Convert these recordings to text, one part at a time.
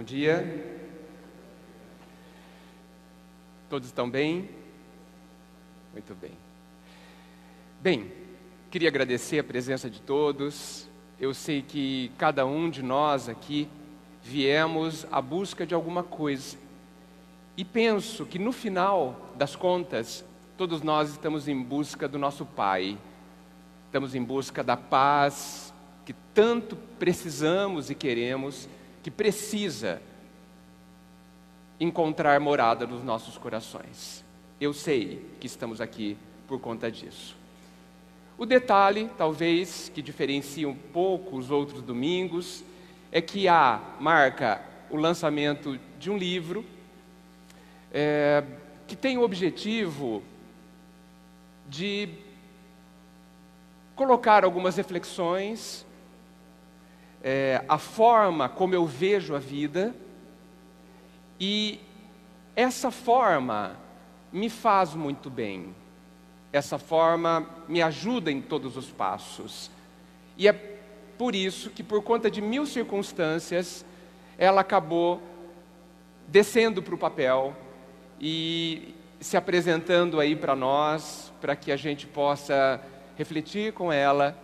Bom dia. Todos estão bem? Muito bem. Bem, queria agradecer a presença de todos. Eu sei que cada um de nós aqui viemos à busca de alguma coisa. E penso que no final das contas, todos nós estamos em busca do nosso Pai. Estamos em busca da paz que tanto precisamos e queremos, que precisa encontrar morada nos nossos corações. Eu sei que estamos aqui por conta disso. O detalhe, talvez, que diferencia um pouco os outros domingos, é que marca o lançamento de um livro que tem o objetivo de colocar algumas reflexões, a forma como eu vejo a vida, e essa forma me faz muito bem. Essa forma me ajuda em todos os passos. E é por isso que, por conta de 1000 circunstâncias, ela acabou descendo para o papel e se apresentando aí para nós, para que a gente possa refletir com ela,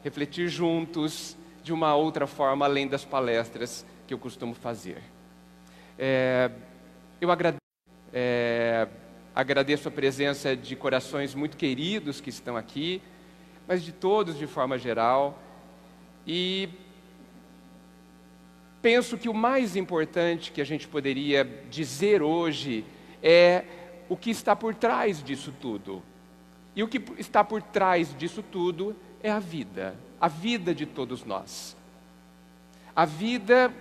refletir juntos, de uma outra forma, além das palestras que eu costumo fazer. Eu agradeço a presença de corações muito queridos que estão aqui, mas de todos de forma geral. E penso que o mais importante que a gente poderia dizer hoje é o que está por trás disso tudo. E o que está por trás disso tudo é a vida de todos nós. A vida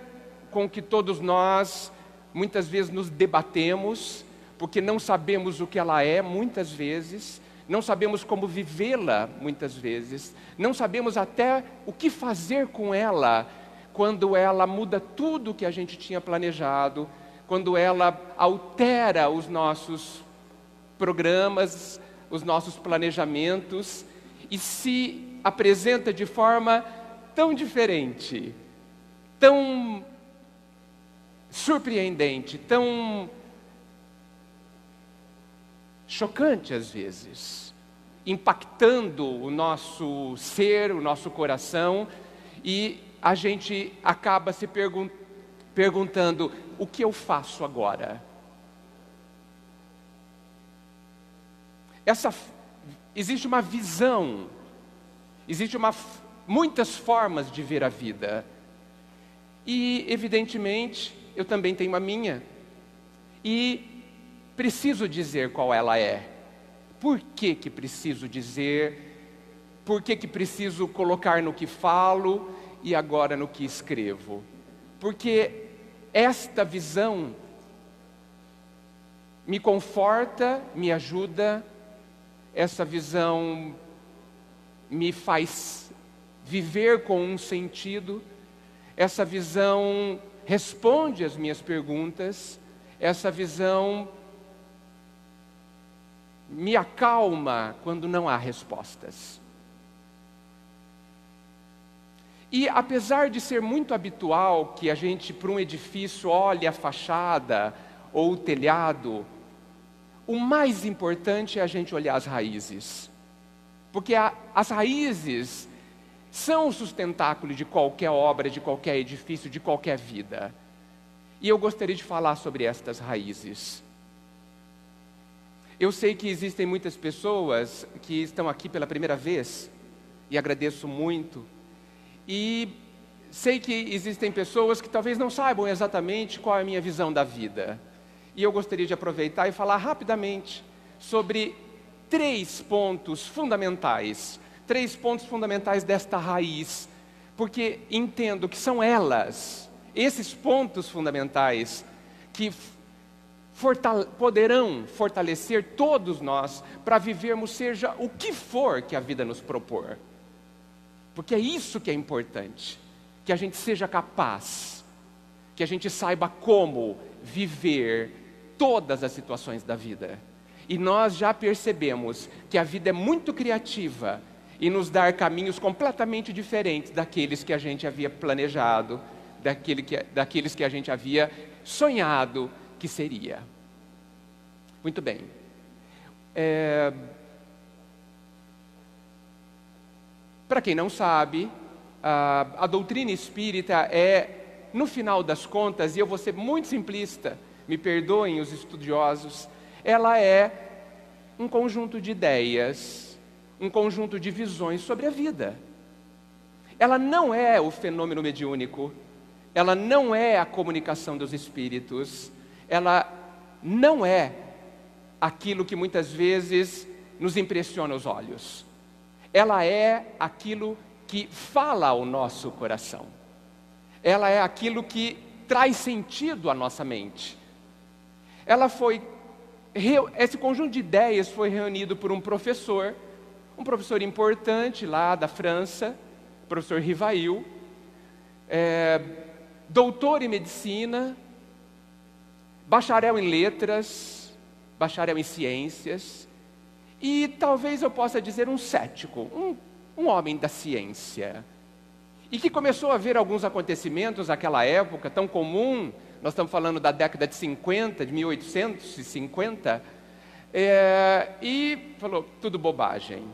com que todos nós muitas vezes nos debatemos, porque não sabemos o que ela é muitas vezes, não sabemos como vivê-la muitas vezes, não sabemos até o que fazer com ela quando ela muda tudo o que a gente tinha planejado, quando ela altera os nossos programas, os nossos planejamentos, e se apresenta de forma tão diferente, tão surpreendente, tão chocante às vezes, impactando o nosso ser, o nosso coração, e a gente acaba se perguntando: o que eu faço agora? Existe uma visão, muitas formas de ver a vida, e evidentemente eu também tenho a minha, e preciso dizer qual ela é. Por que que preciso dizer? Por que que preciso colocar no que falo e agora no que escrevo? Porque esta visão me conforta, me ajuda, essa visão me faz viver com um sentido, essa visão responde às minhas perguntas, essa visão me acalma quando não há respostas. E apesar de ser muito habitual que a gente, para um edifício, olhe a fachada ou o telhado, o mais importante é a gente olhar as raízes. Porque as raízes são o sustentáculo de qualquer obra, de qualquer edifício, de qualquer vida. E eu gostaria de falar sobre estas raízes. Eu sei que existem muitas pessoas que estão aqui pela primeira vez, e agradeço muito. E sei que existem pessoas que talvez não saibam exatamente qual é a minha visão da vida. E eu gostaria de aproveitar e falar rapidamente sobre 3 pontos fundamentais desta raiz, porque entendo que são esses pontos fundamentais, que poderão fortalecer todos nós para vivermos seja o que for que a vida nos propor. Porque é isso que é importante, que a gente seja capaz, que a gente saiba como viver todas as situações da vida. E nós já percebemos que a vida é muito criativa e nos dá caminhos completamente diferentes daqueles que a gente havia planejado, daqueles que a gente havia sonhado que seria. Muito bem. Para quem não sabe, a doutrina espírita é, no final das contas, e eu vou ser muito simplista, me perdoem os estudiosos, ela é um conjunto de ideias, um conjunto de visões sobre a vida. Ela não é o fenômeno mediúnico, ela não é a comunicação dos espíritos, ela não é aquilo que muitas vezes nos impressiona os olhos. Ela é aquilo que fala ao nosso coração. Ela é aquilo que traz sentido à nossa mente. Esse conjunto de ideias foi reunido por um professor importante lá da França, o professor Rivail, doutor em medicina, bacharel em letras, bacharel em ciências, e talvez eu possa dizer um cético, um homem da ciência, e que começou a ver alguns acontecimentos naquela época tão comum. Nós estamos falando da década de 50, de 1850, e falou, tudo bobagem.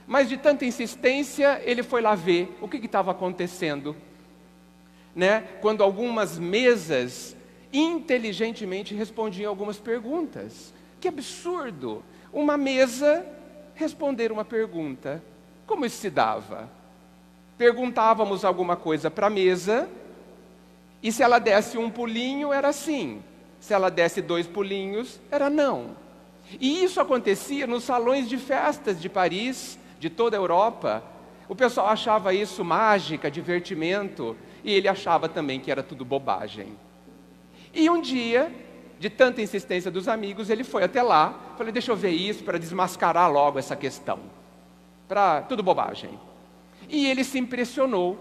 Mas de tanta insistência, ele foi lá ver o que estava acontecendo, né? Quando algumas mesas inteligentemente respondiam algumas perguntas. Que absurdo! Uma mesa responder uma pergunta. Como isso se dava? Perguntávamos alguma coisa para a mesa, e se ela desse um pulinho, era sim. Se ela desse 2 pulinhos, era não. E isso acontecia nos salões de festas de Paris, de toda a Europa. O pessoal achava isso mágica, divertimento, e ele achava também que era tudo bobagem. E um dia, de tanta insistência dos amigos, ele foi até lá, falei, deixa eu ver isso para desmascarar logo essa questão. Tudo bobagem. E ele se impressionou,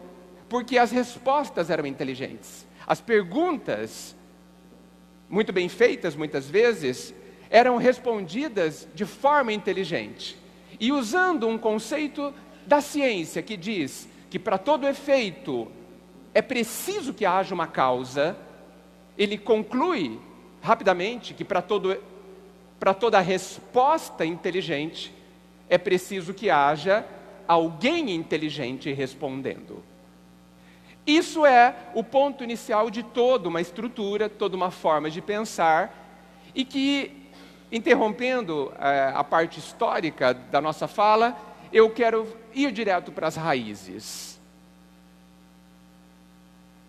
porque as respostas eram inteligentes. As perguntas, muito bem feitas muitas vezes, eram respondidas de forma inteligente. E usando um conceito da ciência que diz que para todo efeito é preciso que haja uma causa, ele conclui rapidamente que para toda resposta inteligente é preciso que haja alguém inteligente respondendo. Isso é o ponto inicial de toda uma estrutura, toda uma forma de pensar, e que, interrompendo a parte histórica da nossa fala, eu quero ir direto para as raízes.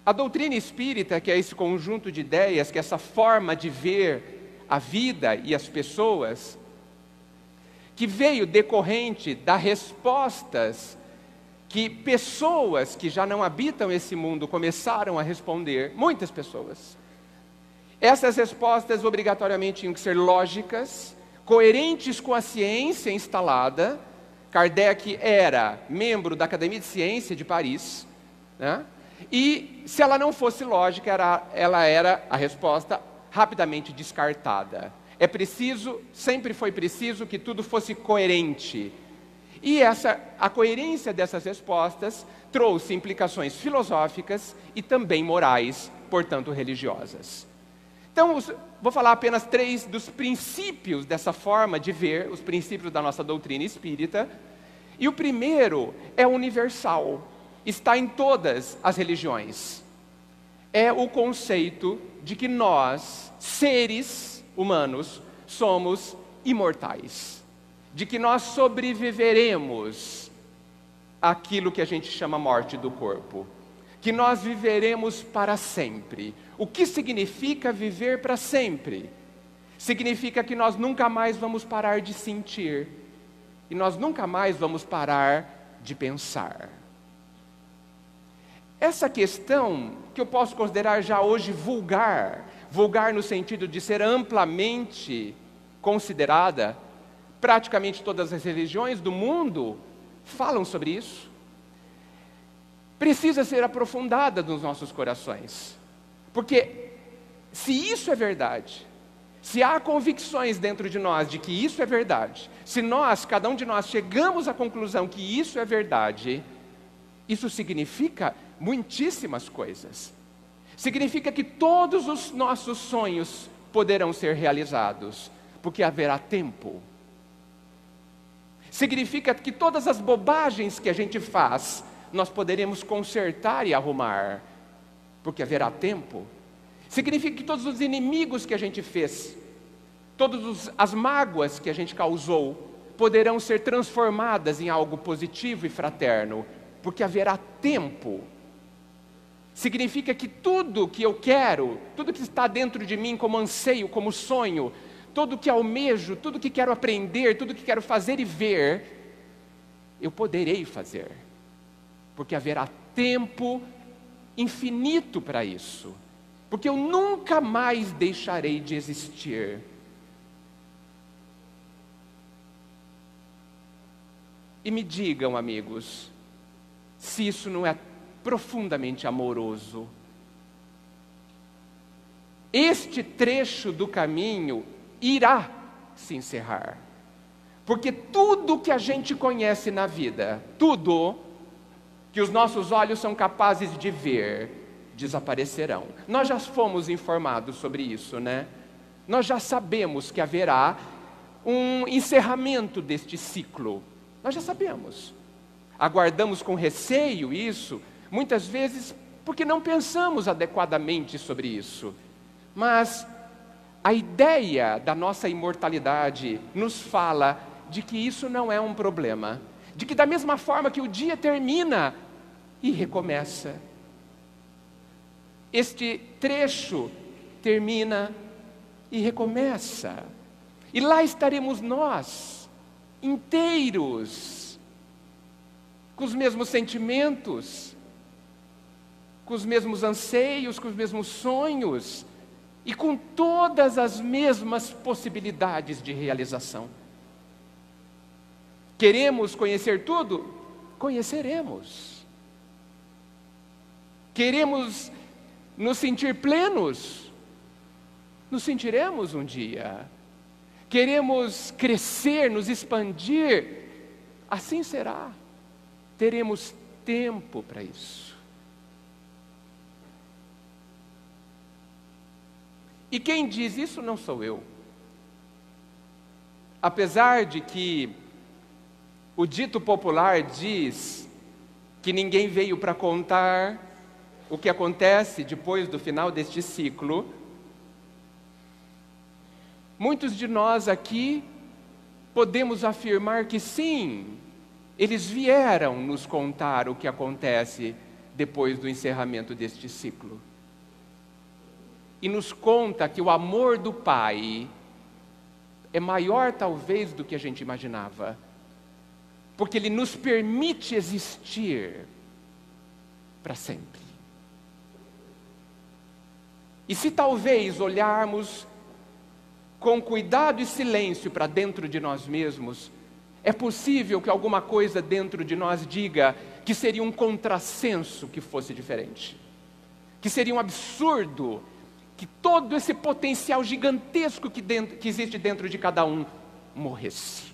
A doutrina espírita, que é esse conjunto de ideias, que é essa forma de ver a vida e as pessoas, que veio decorrente das respostas que pessoas que já não habitam esse mundo começaram a responder, muitas pessoas. Essas respostas obrigatoriamente tinham que ser lógicas, coerentes com a ciência instalada. Kardec era membro da Academia de Ciência de Paris, né? E se ela não fosse lógica, ela era a resposta rapidamente descartada. Sempre foi preciso que tudo fosse coerente. E a coerência dessas respostas trouxe implicações filosóficas e também morais, portanto religiosas. Então, vou falar apenas 3 dos princípios dessa forma de ver, os princípios da nossa doutrina espírita. E o primeiro é universal, está em todas as religiões. É o conceito de que nós, seres humanos, somos imortais. De que nós sobreviveremos àquilo que a gente chama morte do corpo. Que nós viveremos para sempre. O que significa viver para sempre? Significa que nós nunca mais vamos parar de sentir. E nós nunca mais vamos parar de pensar. Essa questão, que eu posso considerar já hoje vulgar no sentido de ser amplamente considerada, praticamente todas as religiões do mundo falam sobre isso, precisa ser aprofundada nos nossos corações. Porque se isso é verdade, se há convicções dentro de nós de que isso é verdade, se cada um de nós chegamos à conclusão que isso é verdade, isso significa muitíssimas coisas. Significa que todos os nossos sonhos poderão ser realizados, porque haverá tempo. Significa que todas as bobagens que a gente faz, nós poderemos consertar e arrumar, porque haverá tempo. Significa que todos os inimigos que a gente fez, todas as mágoas que a gente causou, poderão ser transformadas em algo positivo e fraterno, porque haverá tempo. Significa que tudo que eu quero, tudo que está dentro de mim como anseio, como sonho, tudo que almejo, tudo que quero aprender, tudo que quero fazer e ver, eu poderei fazer, porque haverá tempo infinito para isso, porque eu nunca mais deixarei de existir. E me digam, amigos, se isso não é profundamente amoroso. Este trecho do caminho irá se encerrar, porque tudo que a gente conhece na vida, tudo que os nossos olhos são capazes de ver, desaparecerão. Nós já fomos informados sobre isso, né? Nós já sabemos que haverá um encerramento deste ciclo. Nós já sabemos. Aguardamos com receio isso, muitas vezes porque não pensamos adequadamente sobre isso. Mas a ideia da nossa imortalidade nos fala de que isso não é um problema. De que da mesma forma que o dia termina e recomeça, este trecho termina e recomeça. E lá estaremos nós, inteiros, com os mesmos sentimentos, com os mesmos anseios, com os mesmos sonhos, e com todas as mesmas possibilidades de realização. Queremos conhecer tudo? Conheceremos. Queremos nos sentir plenos? Nos sentiremos um dia. Queremos crescer, nos expandir? Assim será. Teremos tempo para isso. E quem diz isso não sou eu. Apesar de que o dito popular diz que ninguém veio para contar o que acontece depois do final deste ciclo, muitos de nós aqui podemos afirmar que sim, eles vieram nos contar o que acontece depois do encerramento deste ciclo. E nos conta que o amor do Pai é maior talvez do que a gente imaginava, porque Ele nos permite existir para sempre. E se talvez olharmos com cuidado e silêncio para dentro de nós mesmos, é possível que alguma coisa dentro de nós diga que seria um contrassenso que fosse diferente, que seria um absurdo, que todo esse potencial gigantesco que existe dentro de cada um morresse,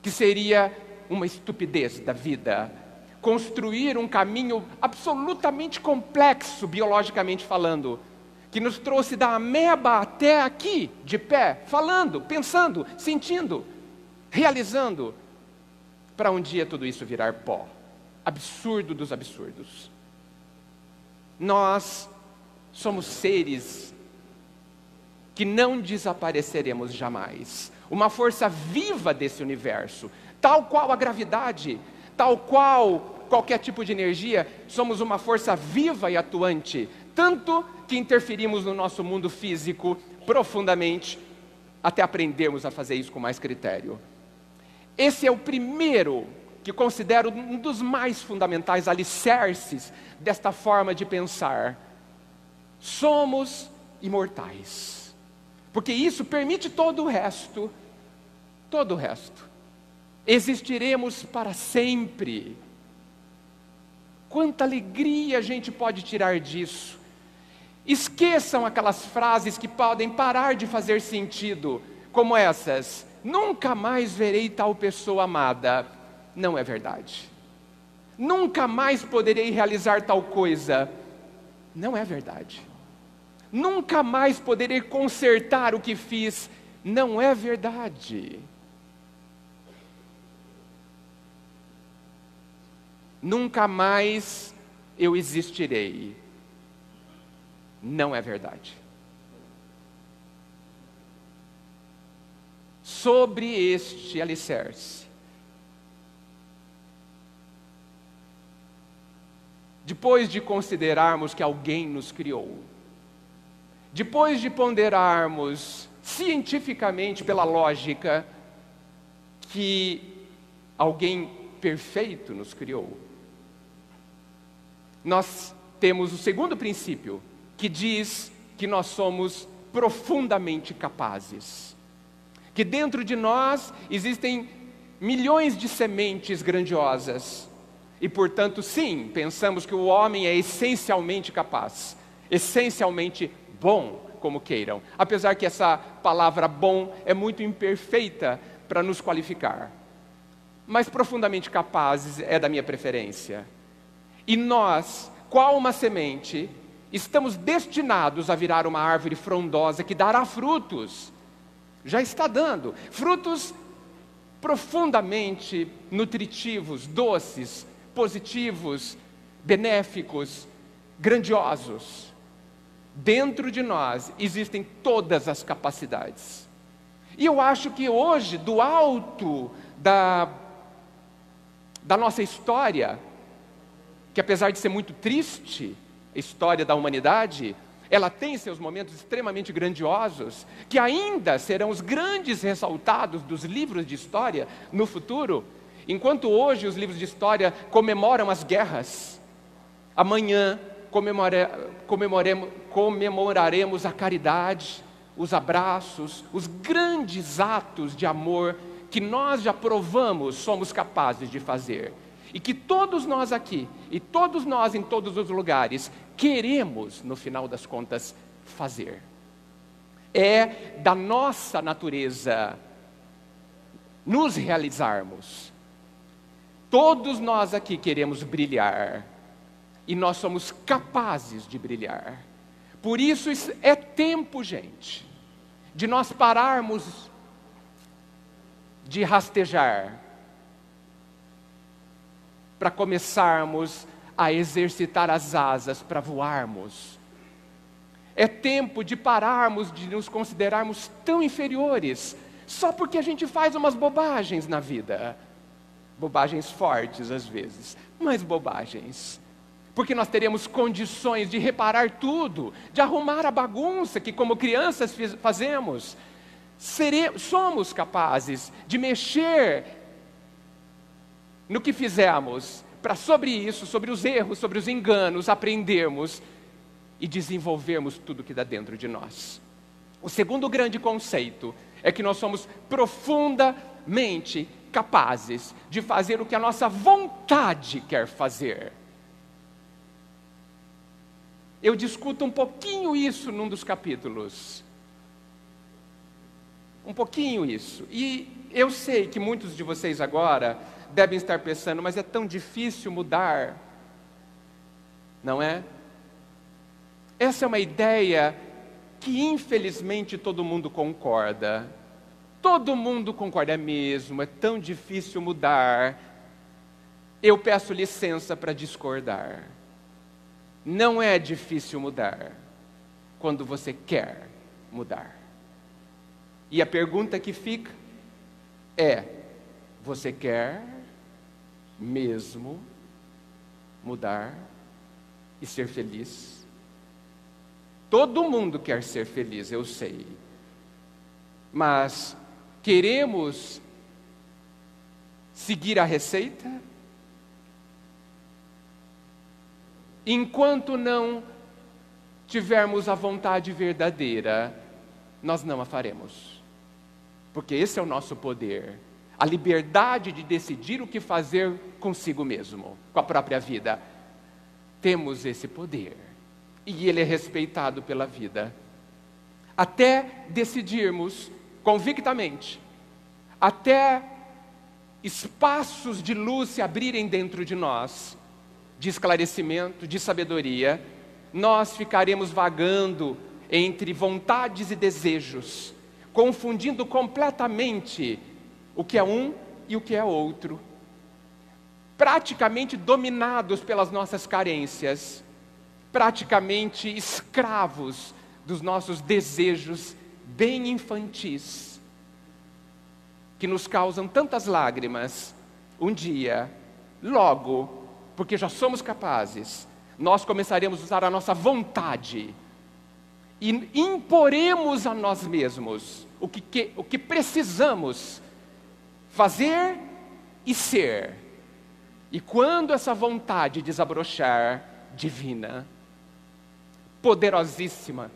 que seria uma estupidez da vida construir um caminho absolutamente complexo, biologicamente falando, que nos trouxe da ameba até aqui, de pé, falando, pensando, sentindo, realizando, para um dia tudo isso virar pó. Absurdo dos absurdos. Nós somos seres que não desapareceremos jamais. Uma força viva desse universo, tal qual a gravidade, tal qual qualquer tipo de energia, somos uma força viva e atuante, tanto que interferimos no nosso mundo físico profundamente, até aprendermos a fazer isso com mais critério. Esse é o primeiro, que considero um dos mais fundamentais alicerces desta forma de pensar. Somos imortais, porque isso permite todo o resto, todo o resto. Existiremos para sempre. Quanta alegria a gente pode tirar disso. Esqueçam aquelas frases que podem parar de fazer sentido, como essas: nunca mais verei tal pessoa amada. Não é verdade. Nunca mais poderei realizar tal coisa. Não é verdade. Nunca mais poderei consertar o que fiz. Não é verdade. Nunca mais eu existirei. Não é verdade. Sobre este alicerce, depois de considerarmos que alguém nos criou, depois de ponderarmos cientificamente, pela lógica, que alguém perfeito nos criou, nós temos o segundo princípio, que diz que nós somos profundamente capazes. Que dentro de nós existem milhões de sementes grandiosas. E, portanto, sim, pensamos que o homem é essencialmente capaz, essencialmente bom, como queiram. Apesar que essa palavra bom é muito imperfeita para nos qualificar. Mas profundamente capazes é da minha preferência. E nós, qual uma semente, estamos destinados a virar uma árvore frondosa que dará frutos. Já está dando frutos profundamente nutritivos, doces, positivos, benéficos, grandiosos. Dentro de nós existem todas as capacidades. E eu acho que hoje, do alto da nossa história, que apesar de ser muito triste, a história da humanidade, ela tem seus momentos extremamente grandiosos, que ainda serão os grandes ressaltados dos livros de história no futuro. Enquanto hoje os livros de história comemoram as guerras, amanhã comemoraremos a caridade, os abraços, os grandes atos de amor que nós já provamos somos capazes de fazer. E que todos nós aqui, e todos nós em todos os lugares, queremos, no final das contas, fazer. É da nossa natureza nos realizarmos. Todos nós aqui queremos brilhar, e nós somos capazes de brilhar. Por isso é tempo, gente, de nós pararmos de rastejar, para começarmos a exercitar as asas para voarmos. É tempo de pararmos de nos considerarmos tão inferiores, só porque a gente faz umas bobagens na vida. Bobagens fortes às vezes, mas bobagens. Porque nós teremos condições de reparar tudo, de arrumar a bagunça que como crianças fazemos. Somos capazes de mexer no que fizemos, para sobre isso, sobre os erros, sobre os enganos, aprendermos e desenvolvermos tudo que dá dentro de nós. O segundo grande conceito é que nós somos profundamente capazes de fazer o que a nossa vontade quer fazer. Eu discuto um pouquinho isso num dos capítulos. Um pouquinho isso. E eu sei que muitos de vocês agora devem estar pensando, mas é tão difícil mudar, não é? Essa é uma ideia que infelizmente todo mundo concorda. Todo mundo concorda, é mesmo, é tão difícil mudar. Eu peço licença para discordar. Não é difícil mudar quando você quer mudar. E a pergunta que fica é: você quer mesmo mudar e ser feliz? Todo mundo quer ser feliz, eu sei. Mas queremos seguir a receita? Enquanto não tivermos a vontade verdadeira, nós não a faremos. Porque esse é o nosso poder. A liberdade de decidir o que fazer consigo mesmo, com a própria vida. Temos esse poder. E ele é respeitado pela vida. Até decidirmos convictamente, até espaços de luz se abrirem dentro de nós, de esclarecimento, de sabedoria, nós ficaremos vagando entre vontades e desejos, confundindo completamente o que é um e o que é outro, praticamente dominados pelas nossas carências, praticamente escravos dos nossos desejos bem infantis, que nos causam tantas lágrimas. Um dia, logo, porque já somos capazes, nós começaremos a usar a nossa vontade e imporemos a nós mesmos o que precisamos fazer e ser. E quando essa vontade desabrochar, divina, poderosíssima,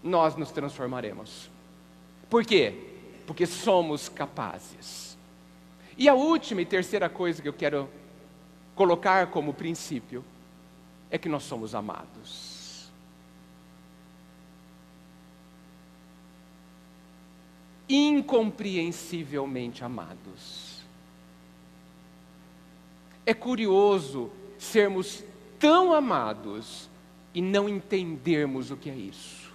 nós nos transformaremos. Por quê? Porque somos capazes. E a última e terceira coisa que eu quero colocar como princípio é que nós somos amados. Incompreensivelmente amados. É curioso sermos tão amados e não entendermos o que é isso.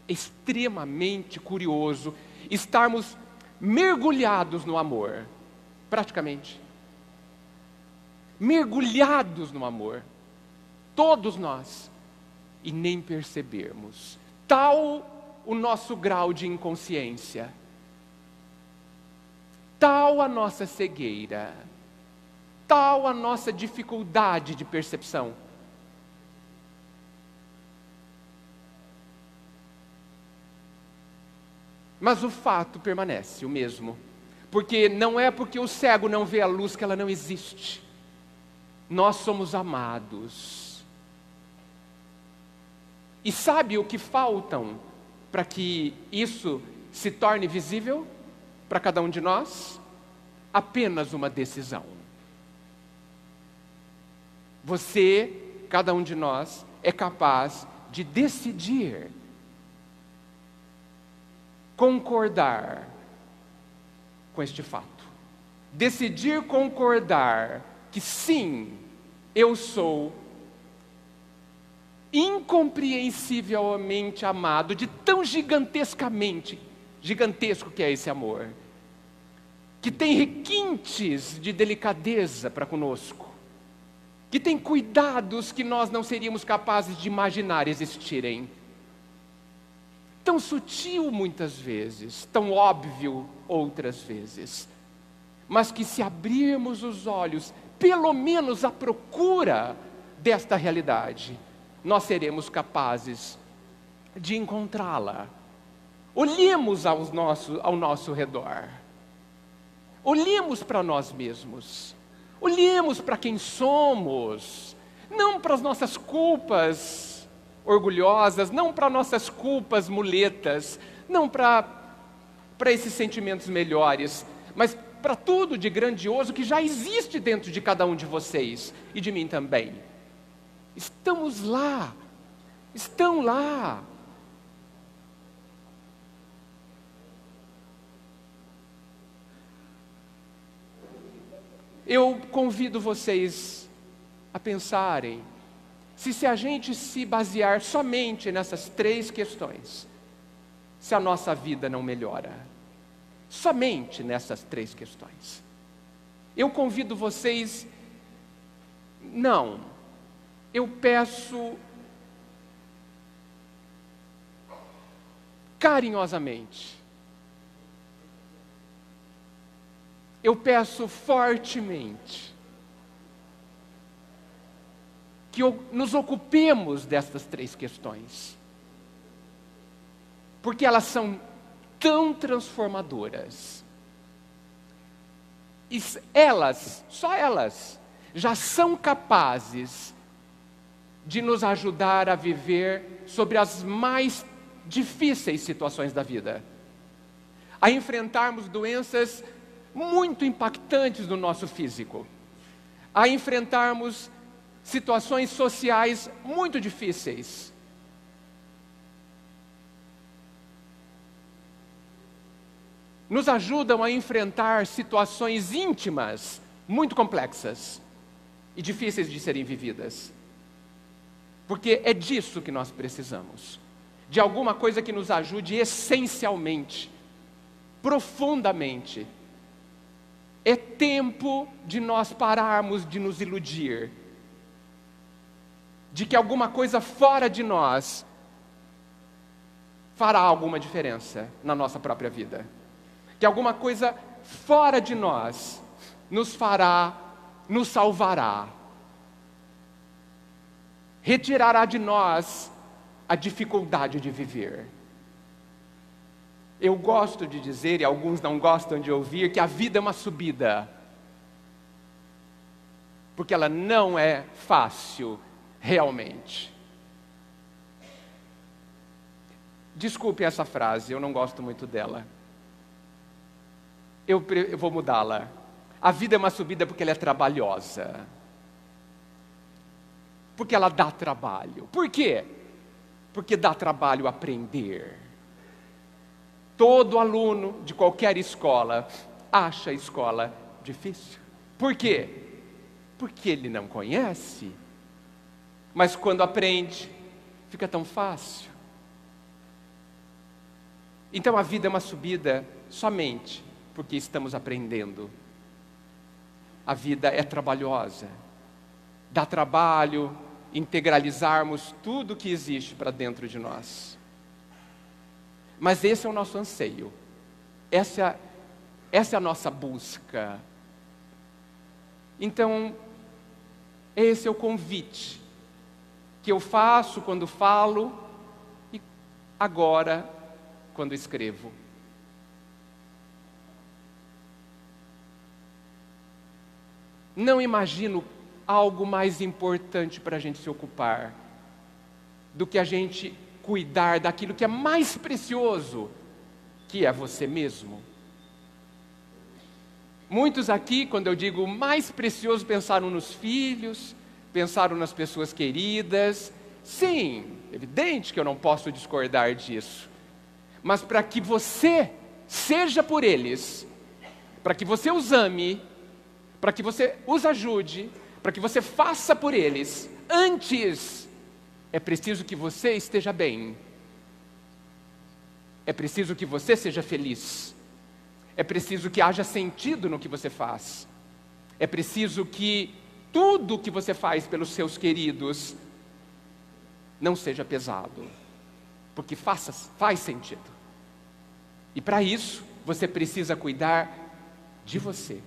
É extremamente curioso estarmos mergulhados no amor, praticamente. Mergulhados no amor, todos nós, e nem percebermos. Tal o nosso grau de inconsciência, tal a nossa cegueira, tal a nossa dificuldade de percepção. Mas o fato permanece o mesmo, porque não é porque o cego não vê a luz que ela não existe. Nós somos amados. E sabe o que faltam para que isso se torne visível para cada um de nós? Apenas uma decisão. Você, cada um de nós, é capaz de decidir concordar com este fato. Decidir concordar que sim, eu sou incompreensivelmente amado, de tão gigantesco que é esse amor, que tem requintes de delicadeza para conosco, que tem cuidados que nós não seríamos capazes de imaginar existirem. Tão sutil muitas vezes, tão óbvio outras vezes, mas que se abrirmos os olhos, pelo menos à procura desta realidade, nós seremos capazes de encontrá-la. Olhemos ao nosso redor, olhemos para nós mesmos, olhemos para quem somos, não para as nossas culpas orgulhosas, não para nossas culpas muletas, não para esses sentimentos melhores, mas para tudo de grandioso que já existe dentro de cada um de vocês e de mim também. Estamos lá, estão lá. Eu convido vocês a pensarem se a gente se basear somente nessas 3 questões, se a nossa vida não melhora. Somente nessas 3 questões. Eu convido vocês, eu peço carinhosamente, eu peço fortemente, que nos ocupemos destas 3 questões, porque elas são tão transformadoras, e só elas, já são capazes de nos ajudar a viver sobre as mais difíceis situações da vida, a enfrentarmos doenças muito impactantes no nosso físico, a enfrentarmos situações sociais muito difíceis, nos ajudam a enfrentar situações íntimas, muito complexas e difíceis de serem vividas. Porque é disso que nós precisamos. De alguma coisa que nos ajude essencialmente, profundamente. É tempo de nós pararmos de nos iludir. De que alguma coisa fora de nós fará alguma diferença na nossa própria vida. Que alguma coisa fora de nós nos fará, nos salvará. Retirará de nós a dificuldade de viver. Eu gosto de dizer, e alguns não gostam de ouvir, que a vida é uma subida. Porque ela não é fácil, realmente. Desculpe essa frase, eu não gosto muito dela. Eu vou mudá-la. A vida é uma subida porque ela é trabalhosa. Porque ela dá trabalho. Por quê? Porque dá trabalho aprender. Todo aluno de qualquer escola acha a escola difícil. Por quê? Porque ele não conhece. Mas quando aprende, fica tão fácil. Então a vida é uma subida somente porque estamos aprendendo. A vida é trabalhosa. Dá trabalho integralizarmos tudo que existe para dentro de nós. Mas esse é o nosso anseio. Essa é a nossa busca. Então, esse é o convite que eu faço quando falo e agora quando escrevo. Não imagino algo mais importante para a gente se ocupar do que a gente cuidar daquilo que é mais precioso, que é você mesmo. Muitos aqui, quando eu digo mais precioso, pensaram nos filhos, pensaram nas pessoas queridas. Sim, evidente que eu não posso discordar disso. Mas para que você seja por eles, para que você os ame, para que você os ajude, para que você faça por eles, antes é preciso que você esteja bem. É preciso que você seja feliz. É preciso que haja sentido no que você faz. É preciso que tudo que você faz pelos seus queridos não seja pesado, porque faz sentido. E para isso, você precisa cuidar de você,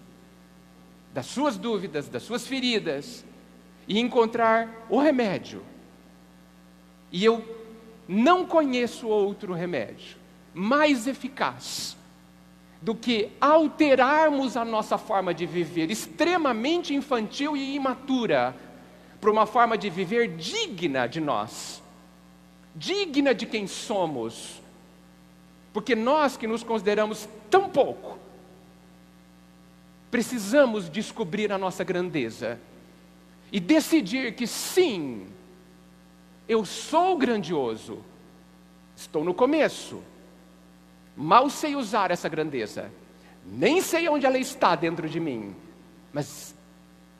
das suas dúvidas, das suas feridas, e encontrar o remédio. E eu não conheço outro remédio mais eficaz do que alterarmos a nossa forma de viver, extremamente infantil e imatura, para uma forma de viver digna de nós, digna de quem somos. Porque nós que nos consideramos tão pouco, precisamos descobrir a nossa grandeza e decidir que sim, eu sou grandioso, estou no começo, mal sei usar essa grandeza, nem sei onde ela está dentro de mim, mas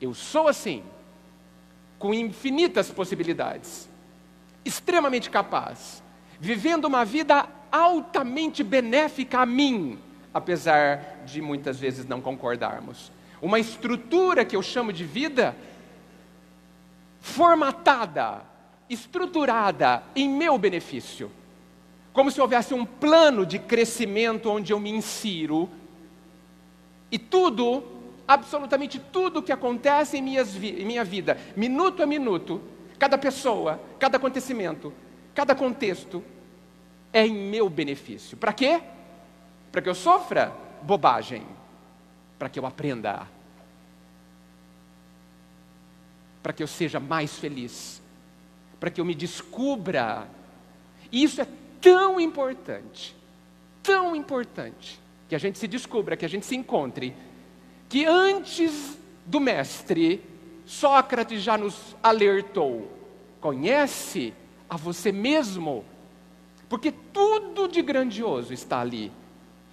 eu sou assim, com infinitas possibilidades, extremamente capaz, vivendo uma vida altamente benéfica a mim, apesar de muitas vezes não concordarmos. Uma estrutura que eu chamo de vida formatada, estruturada em meu benefício. Como se houvesse um plano de crescimento onde eu me insiro. E tudo, absolutamente tudo que acontece em minha vida, minuto a minuto, cada pessoa, cada acontecimento, cada contexto, é em meu benefício. Para quê? Para que eu sofra? Bobagem. Para que eu aprenda. Para que eu seja mais feliz. Para que eu me descubra. E isso é tão importante, que a gente se descubra, que a gente se encontre, que antes do mestre, Sócrates já nos alertou: conhece a você mesmo, porque tudo de grandioso está ali.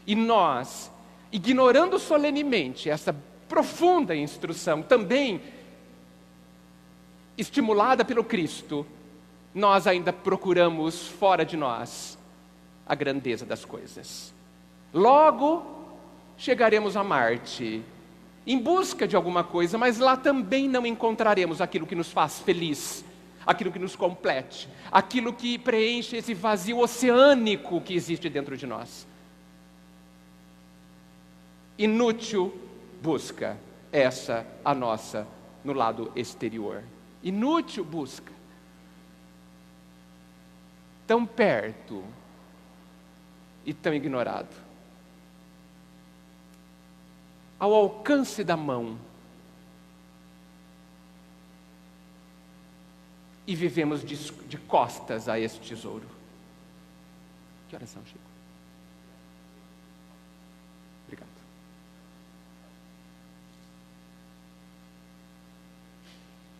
E nós, ignorando solenemente essa profunda instrução, também estimulada pelo Cristo, nós ainda procuramos fora de nós a grandeza das coisas. Logo, chegaremos a Marte, em busca de alguma coisa, mas lá também não encontraremos aquilo que nos faz feliz, aquilo que nos complete, aquilo que preenche esse vazio oceânico que existe dentro de nós. Inútil busca essa a nossa no lado exterior. Inútil busca. Tão perto e tão ignorado. Ao alcance da mão. E vivemos de costas a esse tesouro. Que oração, Chico? Obrigado.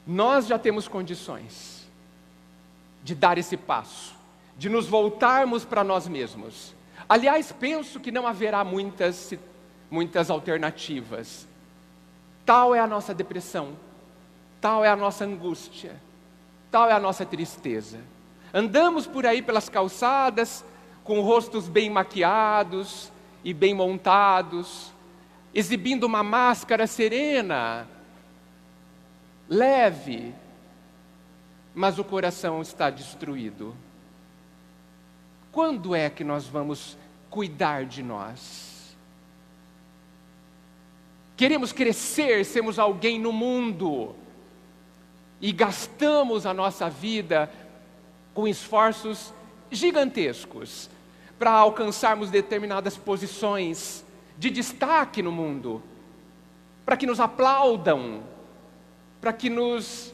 Nós já temos condições de dar esse passo, de nos voltarmos para nós mesmos. Aliás, penso que não haverá muitas alternativas. Tal é a nossa depressão, tal é a nossa angústia, tal é a nossa tristeza. Andamos por aí pelas calçadas, com rostos bem maquiados e bem montados, exibindo uma máscara serena, leve, mas o coração está destruído. Quando é que nós vamos cuidar de nós? Queremos crescer, sermos alguém no mundo, e gastamos a nossa vida com esforços gigantescos para alcançarmos determinadas posições de destaque no mundo, para que nos aplaudam, para que nos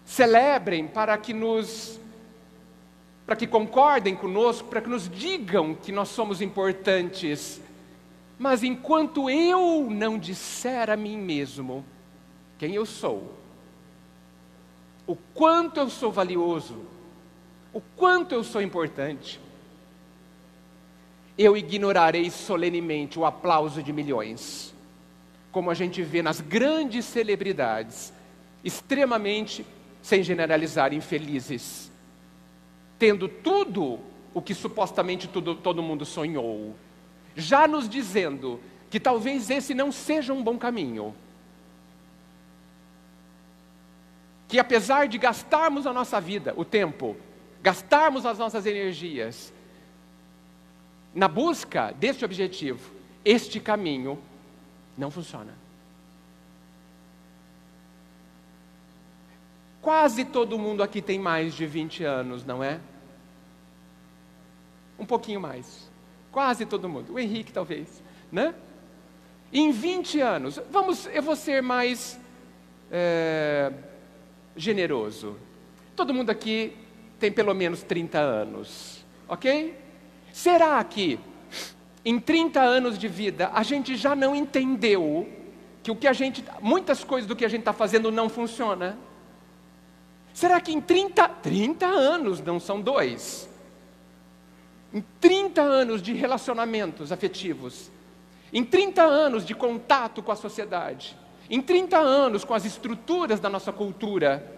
celebrem, para que concordem conosco, para que nos digam que nós somos importantes. Mas enquanto eu não disser a mim mesmo quem eu sou, o quanto eu sou valioso, o quanto eu sou importante, eu ignorarei solenemente o aplauso de milhões, como a gente vê nas grandes celebridades, extremamente, sem generalizar, infelizes, tendo tudo o que supostamente todo mundo sonhou, já nos dizendo que talvez esse não seja um bom caminho. Que apesar de gastarmos a nossa vida, o tempo, gastarmos as nossas energias na busca deste objetivo, este caminho não funciona. Quase todo mundo aqui tem mais de 20 anos, não é? Um pouquinho mais. Quase todo mundo. O Henrique talvez, né? Em 20 anos, eu vou ser mais generoso. Todo mundo aqui tem pelo menos 30 anos, ok? Será que em 30 anos de vida a gente já não entendeu que muitas coisas do que a gente está fazendo não funciona? Será que em 30 anos, não são 2, em 30 anos de relacionamentos afetivos, em 30 anos de contato com a sociedade, em 30 anos com as estruturas da nossa cultura,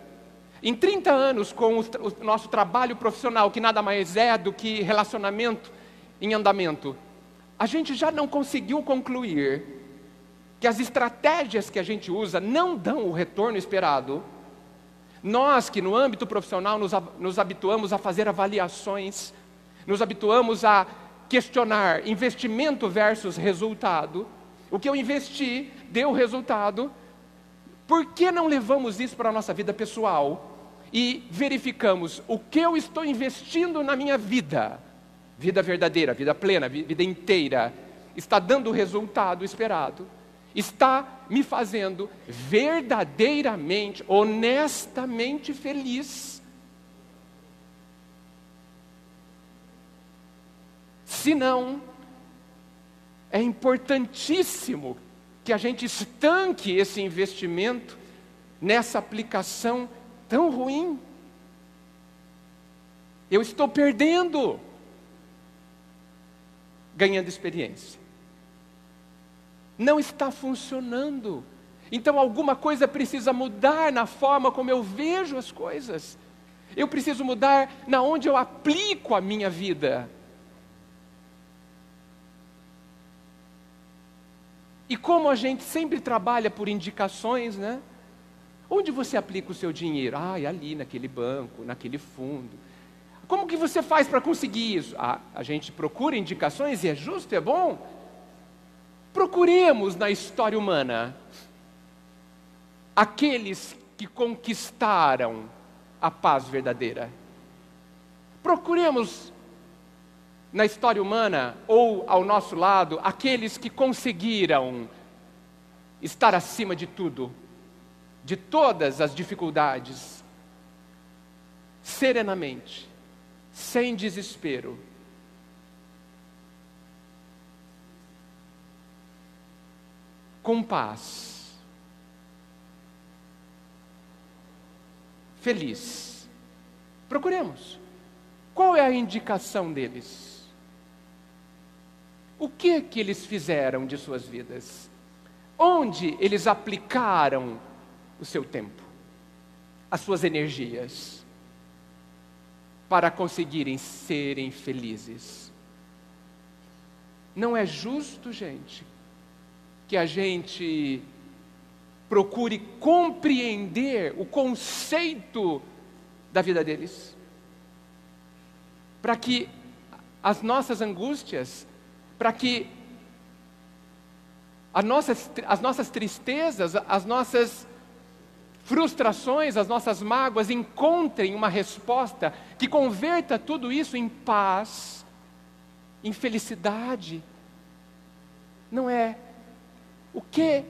em 30 anos com o nosso trabalho profissional, que nada mais é do que relacionamento em andamento, a gente já não conseguiu concluir que as estratégias que a gente usa não dão o retorno esperado? Nós que no âmbito profissional nos habituamos a fazer avaliações, nos habituamos a questionar investimento versus resultado. O que eu investi deu resultado. Por que não levamos isso para a nossa vida pessoal e verificamos o que eu estou investindo na minha vida? Vida verdadeira, vida plena, vida inteira. Está dando o resultado esperado? Está me fazendo verdadeiramente, honestamente feliz? Se não, é importantíssimo que a gente estanque esse investimento nessa aplicação tão ruim. Eu estou perdendo. ganhando experiência. Não está funcionando. Então alguma coisa precisa mudar na forma como eu vejo as coisas. Eu preciso mudar na onde eu aplico a minha vida. E como a gente sempre trabalha por indicações, né? Onde você aplica o seu dinheiro? Ah, é ali, naquele banco, naquele fundo. Como que você faz para conseguir isso? Ah, a gente procura indicações e é justo, é bom. Procuremos na história humana aqueles que conquistaram a paz verdadeira. Procuremos na história humana, ou ao nosso lado, aqueles que conseguiram estar acima de tudo, de todas as dificuldades, serenamente, sem desespero. Com paz. Feliz. Procuremos. Qual é a indicação deles? O que eles fizeram de suas vidas? Onde eles aplicaram o seu tempo, as suas energias, para conseguirem serem felizes? Não é justo, gente, que a gente procure compreender o conceito da vida deles, para que as nossas angústias, para que as nossas tristezas, as nossas frustrações, as nossas mágoas encontrem uma resposta que converta tudo isso em paz, em felicidade. Não é? O que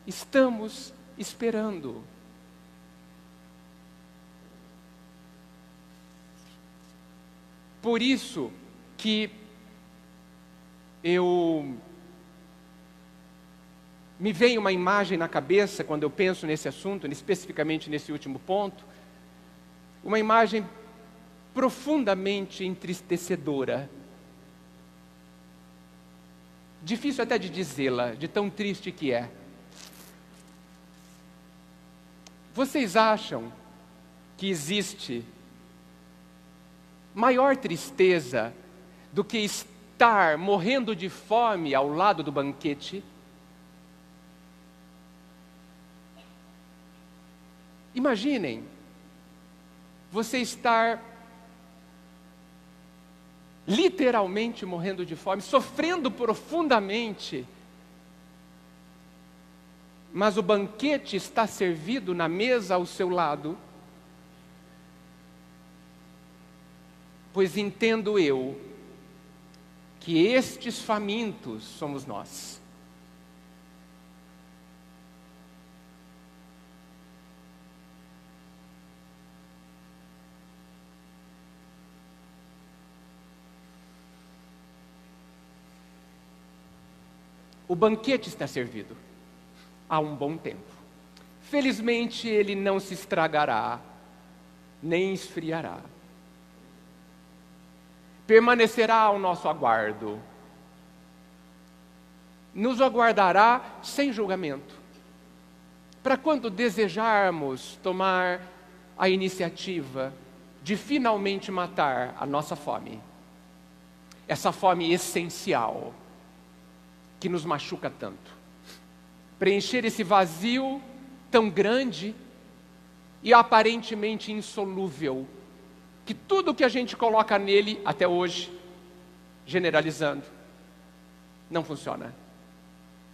estamos esperando? Por isso que me vem uma imagem na cabeça quando eu penso nesse assunto, especificamente nesse último ponto, uma imagem profundamente entristecedora. Difícil até de dizê-la, de tão triste que é. Vocês acham que existe maior tristeza do que estar morrendo de fome ao lado do banquete? Imaginem, você estar literalmente morrendo de fome, sofrendo profundamente, mas o banquete está servido na mesa ao seu lado, pois entendo eu que estes famintos somos nós. O banquete está servido há um bom tempo. Felizmente ele não se estragará, nem esfriará. Permanecerá ao nosso aguardo. Nos aguardará sem julgamento. Para quando desejarmos tomar a iniciativa de finalmente matar a nossa fome. Essa fome essencial que nos machuca tanto. Preencher esse vazio tão grande e aparentemente insolúvel, que tudo que a gente coloca nele até hoje, generalizando, não funciona.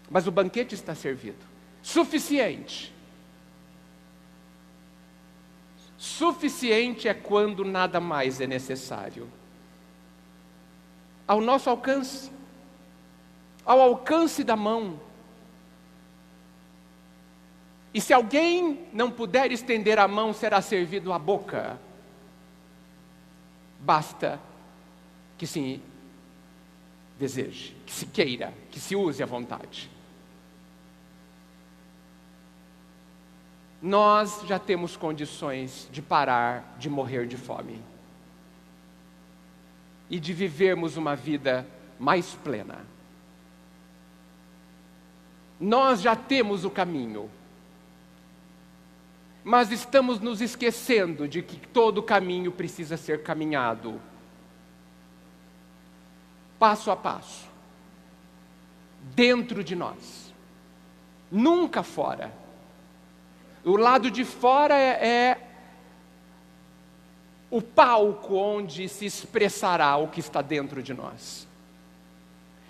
Mas o banquete está servido. Suficiente. Suficiente é quando nada mais é necessário. Ao nosso alcance, ao alcance da mão. E se alguém não puder estender a mão, será servido a boca. Basta que se deseje, que se queira, que se use à vontade. Nós já temos condições de parar de morrer de fome. E de vivermos uma vida mais plena. Nós já temos o caminho, mas estamos nos esquecendo de que todo caminho precisa ser caminhado, passo a passo, dentro de nós, nunca fora. O lado de fora é o palco onde se expressará o que está dentro de nós.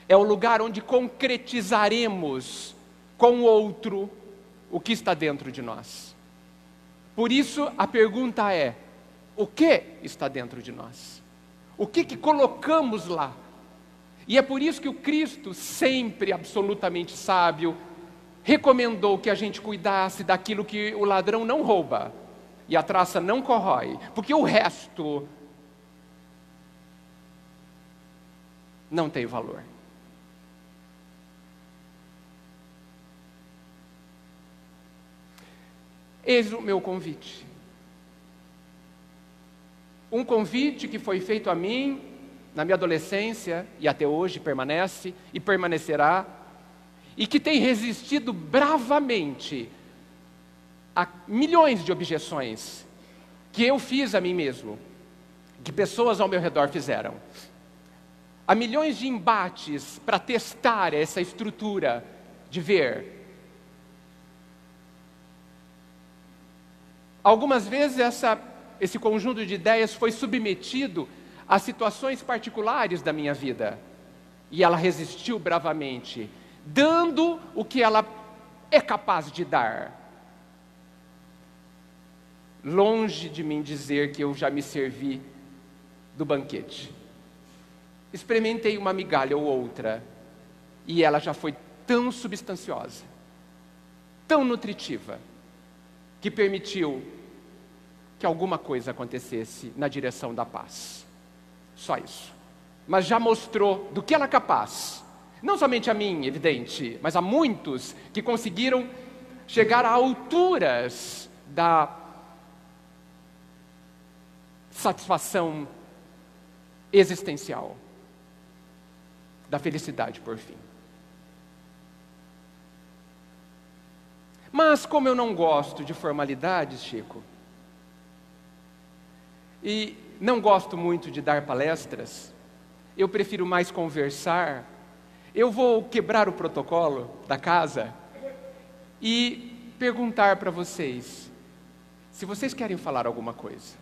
É o lugar onde concretizaremos com o outro o que está dentro de nós. Por isso a pergunta é: o que está dentro de nós? O que colocamos lá? E é por isso que o Cristo, sempre absolutamente sábio, recomendou que a gente cuidasse daquilo que o ladrão não rouba e a traça não corrói, porque o resto não tem valor. Eis o meu convite. Um convite que foi feito a mim na minha adolescência e até hoje permanece e permanecerá, e que tem resistido bravamente a milhões de objeções que eu fiz a mim mesmo, que pessoas ao meu redor fizeram. Há milhões de embates para testar essa estrutura de ver. Algumas vezes esse conjunto de ideias foi submetido a situações particulares da minha vida, e ela resistiu bravamente, dando o que ela é capaz de dar. Longe de mim dizer que eu já me servi do banquete. Experimentei uma migalha ou outra, e ela já foi tão substanciosa, tão nutritiva, que permitiu que alguma coisa acontecesse na direção da paz. Só isso. Mas já mostrou do que ela é capaz. Não somente a mim, evidente, mas a muitos que conseguiram chegar a alturas da satisfação existencial, da felicidade por fim. Mas como eu não gosto de formalidades, Chico, e não gosto muito de dar palestras, eu prefiro mais conversar. Eu vou quebrar o protocolo da casa e perguntar para vocês, se vocês querem falar alguma coisa.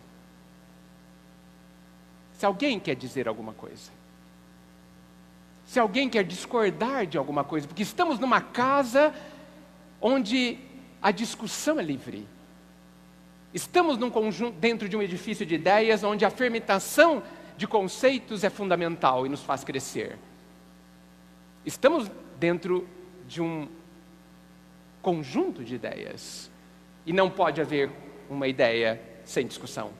Se alguém quer dizer alguma coisa. Se alguém quer discordar de alguma coisa, porque estamos numa casa onde a discussão é livre. Estamos num conjunto, dentro de um edifício de ideias, onde a fermentação de conceitos é fundamental e nos faz crescer. Estamos dentro de um conjunto de ideias, e não pode haver uma ideia sem discussão.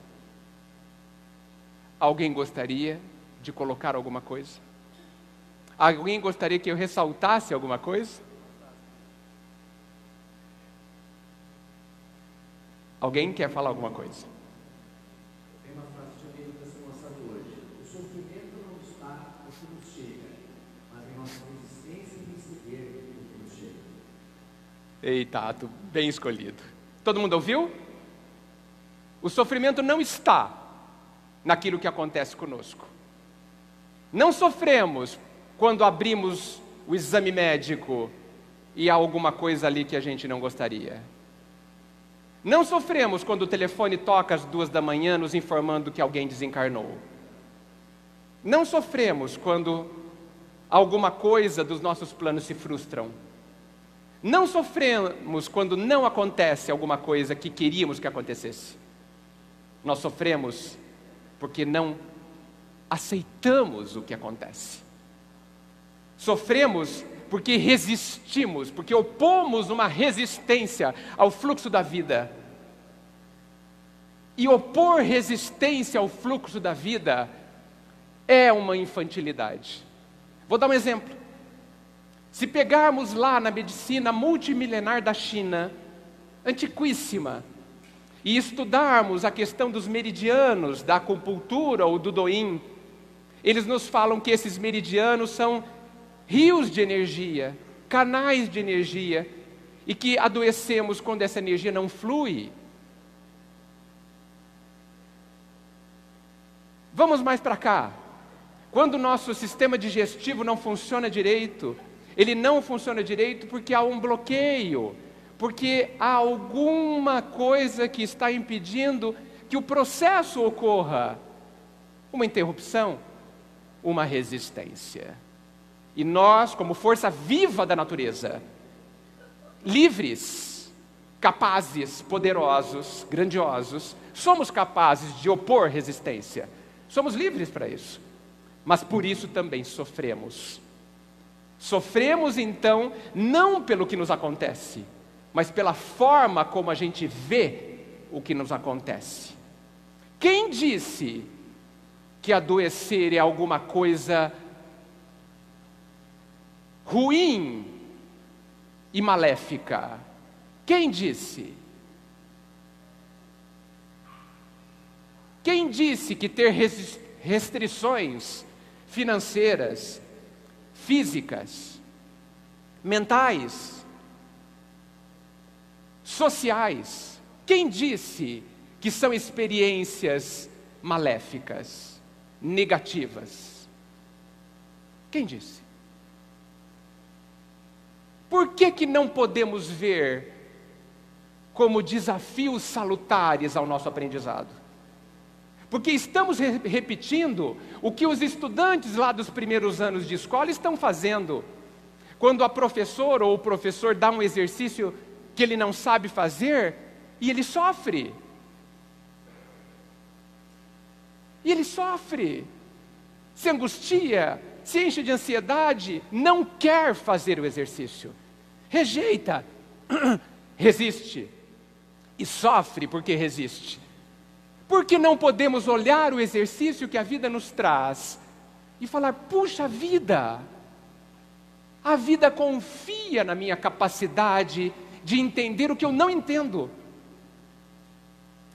Alguém gostaria de colocar alguma coisa? Alguém gostaria que eu ressaltasse alguma coisa? Alguém quer falar alguma coisa? Tem uma frase de alguém que está sendo lançado hoje. O sofrimento não está no que nos chega, mas em nossa resistência em receber o que nos chega. Eita, bem escolhido. Todo mundo ouviu? O sofrimento não está naquilo que acontece conosco. Não sofremos quando abrimos o exame médico e há alguma coisa ali que a gente não gostaria. Não sofremos quando o telefone toca às 2 da manhã nos informando que alguém desencarnou. Não sofremos quando alguma coisa dos nossos planos se frustram. Não sofremos quando não acontece alguma coisa que queríamos que acontecesse. Nós sofremos porque não aceitamos o que acontece. Sofremos porque resistimos, porque opomos uma resistência ao fluxo da vida. E opor resistência ao fluxo da vida é uma infantilidade. Vou dar um exemplo. Se pegarmos lá na medicina multimilenar da China, antiquíssima, e estudarmos a questão dos meridianos, da acupuntura ou do Douyin, eles nos falam que esses meridianos são rios de energia, canais de energia, e que adoecemos quando essa energia não flui. Vamos mais para cá. Quando o nosso sistema digestivo não funciona direito, ele não funciona direito porque há um bloqueio, porque há alguma coisa que está impedindo que o processo ocorra. Uma interrupção, uma resistência. E nós, como força viva da natureza, livres, capazes, poderosos, grandiosos, somos capazes de opor resistência. Somos livres para isso. Mas por isso também sofremos. Sofremos então, não pelo que nos acontece, mas pela forma como a gente vê o que nos acontece. Quem disse que adoecer é alguma coisa ruim e maléfica? Quem disse? Quem disse que ter restrições financeiras, físicas, mentais, sociais, quem disse que são experiências maléficas, negativas? Quem disse? Por que não podemos ver como desafios salutares ao nosso aprendizado? Porque estamos repetindo o que os estudantes lá dos primeiros anos de escola estão fazendo. Quando a professora ou o professor dá um exercício que ele não sabe fazer, e ele sofre. E ele sofre, se angustia, se enche de ansiedade, não quer fazer o exercício, rejeita, resiste, e sofre porque resiste. Por que não podemos olhar o exercício que a vida nos traz e falar, puxa vida, a vida confia na minha capacidade de entender o que eu não entendo,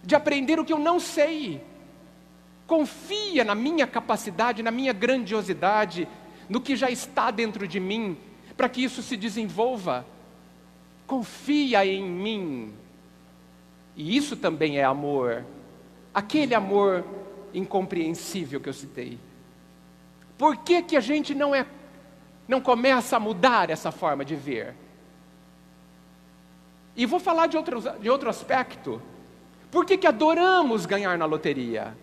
de aprender o que eu não sei, confia na minha capacidade, na minha grandiosidade, no que já está dentro de mim, para que isso se desenvolva, confia em mim, e isso também é amor. Aquele amor incompreensível que eu citei. Por que a gente não começa a mudar essa forma de ver? E vou falar de outro aspecto. Por que adoramos ganhar na loteria?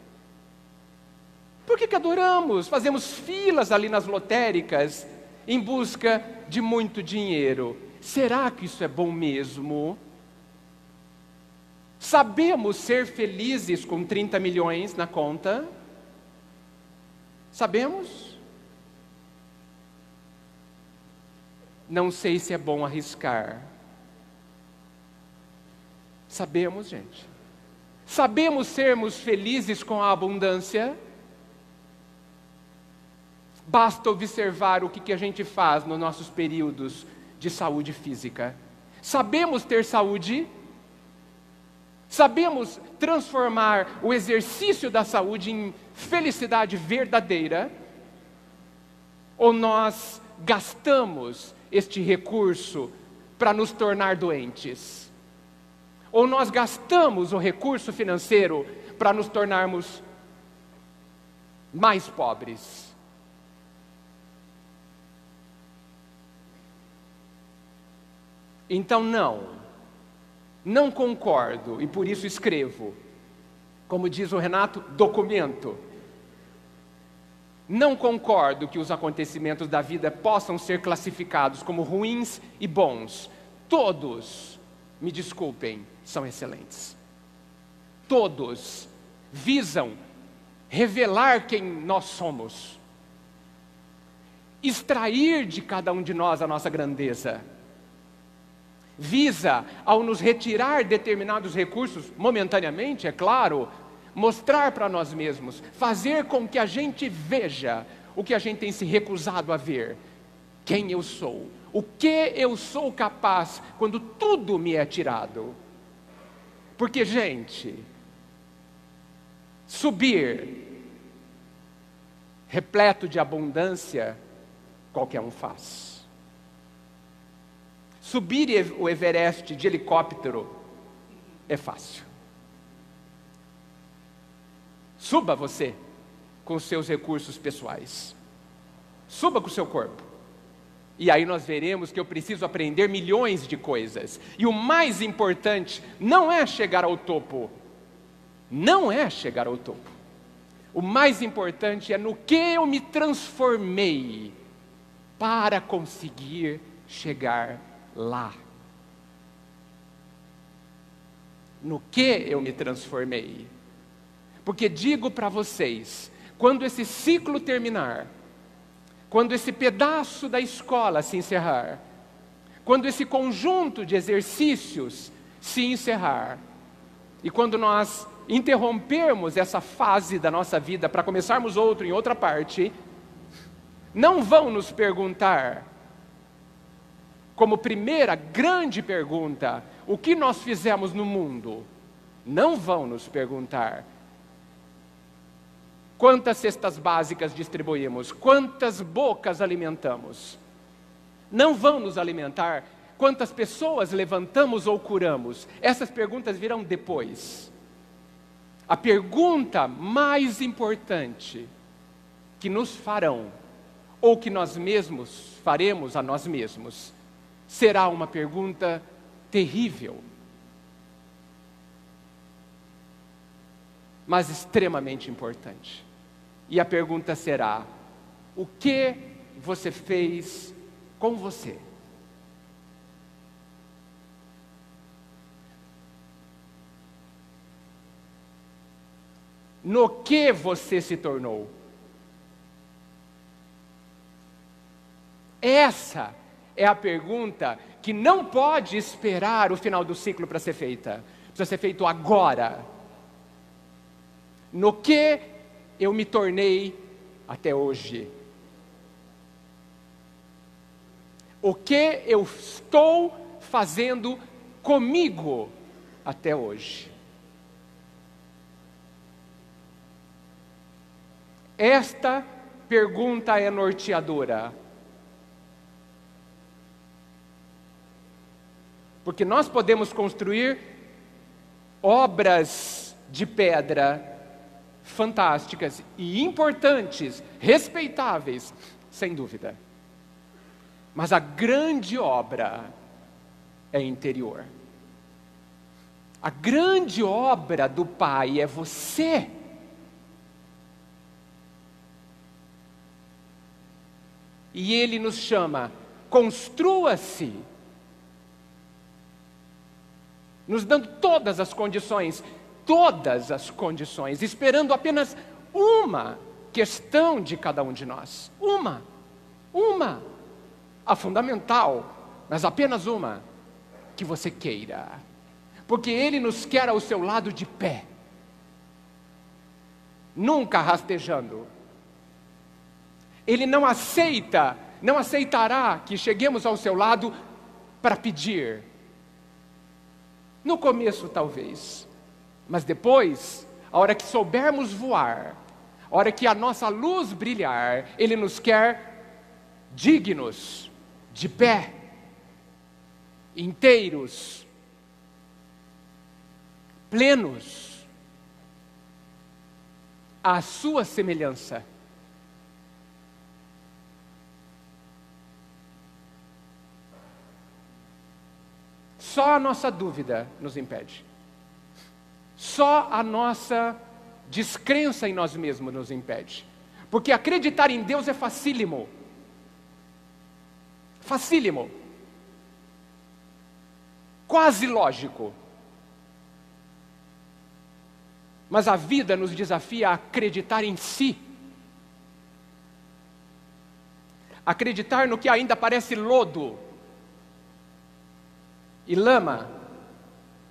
Por que adoramos? Fazemos filas ali nas lotéricas em busca de muito dinheiro. Será que isso é bom mesmo? Sabemos ser felizes com 30 milhões na conta? Sabemos? Não sei se é bom arriscar. Sabemos, gente. Sabemos sermos felizes com a abundância? Basta observar o que a gente faz nos nossos períodos de saúde física. Sabemos ter saúde? Sabemos transformar o exercício da saúde em felicidade verdadeira? Ou nós gastamos este recurso para nos tornar doentes? Ou nós gastamos o recurso financeiro para nos tornarmos mais pobres? Então não concordo, e por isso escrevo, como diz o Renato, documento. Não concordo que os acontecimentos da vida possam ser classificados como ruins e bons. Todos, me desculpem, são excelentes. Todos visam revelar quem nós somos, extrair de cada um de nós a nossa grandeza. Visa, ao nos retirar determinados recursos, momentaneamente, é claro, mostrar para nós mesmos, fazer com que a gente veja o que a gente tem se recusado a ver. Quem eu sou, o que eu sou capaz quando tudo me é tirado. Porque, gente, subir repleto de abundância, qualquer um faz. Subir o Everest de helicóptero é fácil. Suba você com os seus recursos pessoais. Suba com o seu corpo. E aí nós veremos que eu preciso aprender milhões de coisas. E o mais importante não é chegar ao topo. Não é chegar ao topo. O mais importante é no que eu me transformei para conseguir chegar lá. No que eu me transformei. Porque digo para vocês, quando esse ciclo terminar, quando esse pedaço da escola se encerrar, quando esse conjunto de exercícios se encerrar, e quando nós interrompermos essa fase da nossa vida para começarmos outro em outra parte, não vão nos perguntar, como primeira grande pergunta, o que nós fizemos no mundo. Não vão nos perguntar quantas cestas básicas distribuímos, quantas bocas alimentamos. Não vão nos alimentar quantas pessoas levantamos ou curamos. Essas perguntas virão depois. A pergunta mais importante que nos farão, ou que nós mesmos faremos a nós mesmos, será uma pergunta terrível, mas extremamente importante. E a pergunta será: o que você fez com você? No que você se tornou? Essa é a pergunta que não pode esperar o final do ciclo para ser feita. Precisa ser feito agora. No que eu me tornei até hoje? O que eu estou fazendo comigo até hoje? Esta pergunta é norteadora. Porque nós podemos construir obras de pedra fantásticas e importantes, respeitáveis, sem dúvida. Mas a grande obra é interior. A grande obra do Pai é você. E Ele nos chama, construa-se, nos dando todas as condições, esperando apenas uma questão de cada um de nós. Uma, a fundamental, mas apenas uma, que você queira. Porque Ele nos quer ao seu lado de pé, nunca rastejando. Ele não aceitará que cheguemos ao seu lado para pedir. No começo, talvez, mas depois, a hora que soubermos voar, a hora que a nossa luz brilhar, Ele nos quer dignos, de pé, inteiros, plenos, à sua semelhança. Só a nossa dúvida nos impede. Só a nossa descrença em nós mesmos nos impede. Porque acreditar em Deus é facílimo. Facílimo. Quase lógico. Mas a vida nos desafia a acreditar em si. Acreditar no que ainda parece lodo, e lama,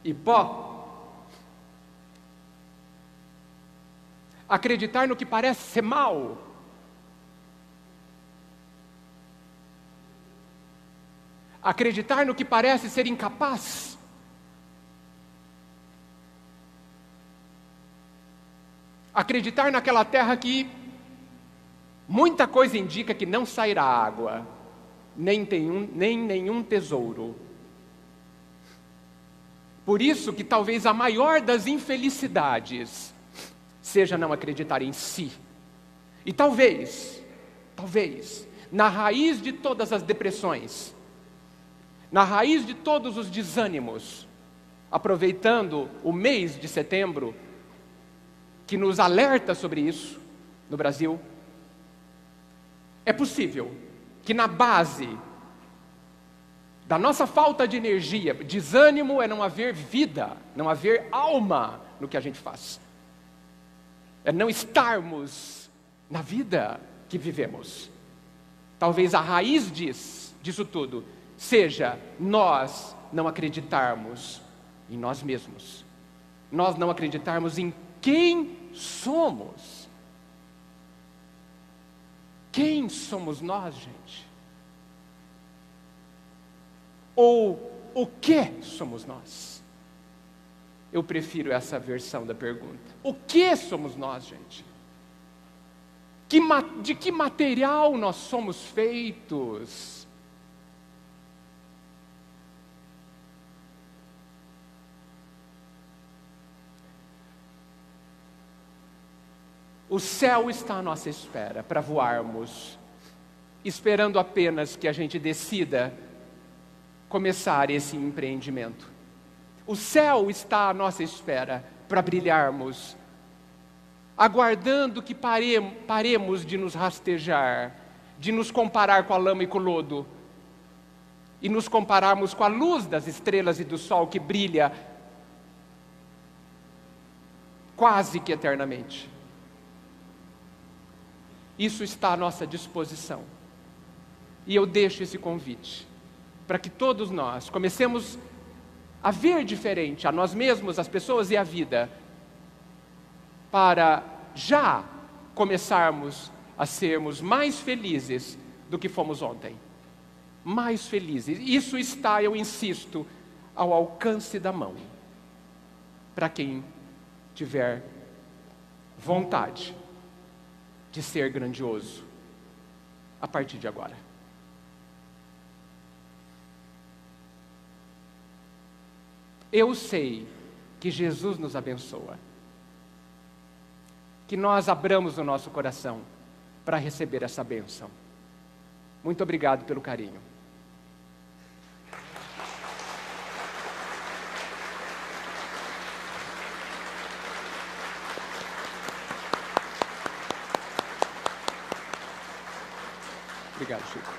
e pó. Acreditar no que parece ser mal. Acreditar no que parece ser incapaz. Acreditar naquela terra que Muita coisa indica que não sairá água, nem nenhum tesouro. Por isso que talvez a maior das infelicidades seja não acreditar em si. E talvez, na raiz de todas as depressões, na raiz de todos os desânimos, aproveitando o mês de setembro, que nos alerta sobre isso no Brasil, é possível que na base da nossa falta de energia, desânimo é não haver vida, não haver alma no que a gente faz. É não estarmos na vida que vivemos. Talvez a raiz disso tudo seja nós não acreditarmos em nós mesmos. Nós não acreditarmos em quem somos. Quem somos nós, gente? Ou o que somos nós? Eu prefiro essa versão da pergunta. O que somos nós, gente? De que material nós somos feitos? O céu está à nossa espera para voarmos, esperando apenas que a gente decida começar esse empreendimento. O céu está à nossa espera para brilharmos, aguardando que paremos de nos rastejar, de nos comparar com a lama e com o lodo, e nos compararmos com a luz das estrelas e do sol que brilha quase que eternamente. Isso está à nossa disposição. E eu deixo esse convite para que todos nós comecemos a ver diferente a nós mesmos, as pessoas e a vida, para já começarmos a sermos mais felizes do que fomos ontem. Mais felizes. Isso está, eu insisto, ao alcance da mão, para quem tiver vontade de ser grandioso a partir de agora. Eu sei que Jesus nos abençoa, que nós abramos o nosso coração para receber essa bênção. Muito obrigado pelo carinho. Obrigado, Chico.